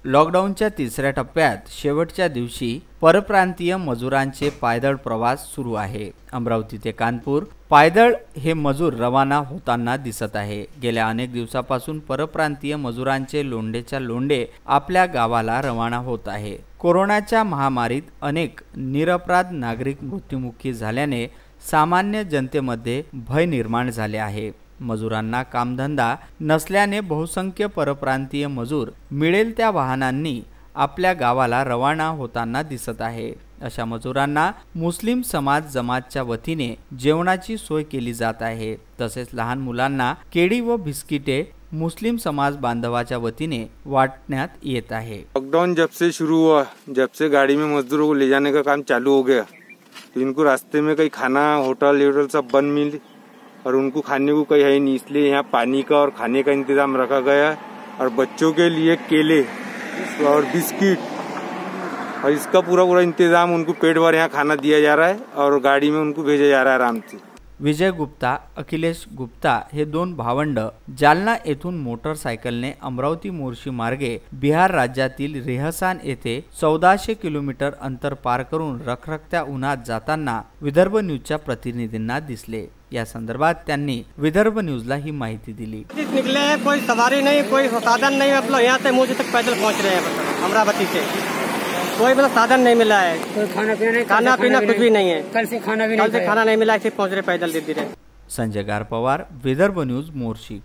लॉकडाऊनच्या तिसऱ्या टप्प्यात शेवटच्या दिवशी परप्रांतीय मजुरांचे पायदळ प्रवास सुरू आहे। अमरावती ते कानपूर पायदळ हे मजूर रवाना होताना दिसत आहे। गेल्या अनेक दिवसापासून परप्रांतीय मजुरांचे लोंढेच्या लोंढे आपल्या गावाला रवाना होत आहे। कोरोनाच्या महामारीत अनेक निरपराध नागरिक मृत्युमुखी झाल्याने सामान्य जनतेमध्ये भय निर्माण झाले आहे। मजुरांना कामधंदा नसल्याने बहुसंख्य परप्रांतीय मजूर मिळेल त्या वाहनांनी आपल्या गावाला रवाना होताना दिसत आहे। अशा मजुरांना मुस्लिम समाज जमातच्या वतीने जेवणाची सोय केली जात आहे। तसेच लहान मुलांना केळी व बिस्किटे मुस्लिम समाज बांधवाच्या वतीने वाटण्यात येत आहे। लॉकडाउन जब से शुरू हुआ, जब से गाड़ी में मजदूरों को ले जाने का काम चालू हो गया, तो इनको रास्ते में कहीं खाना होटल सब बंद मिले और उनको खाने को कहीं है नहीं, इसलिए यहाँ पानी का और खाने का इंतजाम रखा गया है और बच्चों के लिए केले और बिस्किट और इसका पूरा इंतजाम उनको पेट भर यहाँ खाना दिया जा रहा है और गाड़ी में उनको भेजा जा रहा है आराम से। विजय गुप्ता, अखिलेश गुप्ता हे दोन भावंड जालना येथून मोटरसायकलने अमरावती मोर्शी मार्गे बिहार राज्यातील रेहसान येथे 1400 किलोमीटर अंतर पार करून रखरखत्या उन्हात जाताना विदर्भ न्यूजच्या प्रतिनिधींना दिसले। या संदर्भात त्यांनी विदर्भ न्यूजला ही माहिती दिली। निकले हैं, कोई सवारी नहीं, कोई साधन नहीं, मतलब यहाँ से मोर्शी तक पैदल पहुँच रहे हैं। अमरावती से कोई मतलब साधन नहीं मिला है, कोई खाना पीना कुछ भी नहीं है। कल से खाना नहीं मिला, ऐसे पहुँच रहे पैदल धीरे धीरे। संजय गारपवार, विदर्भ न्यूज, मोर्शी।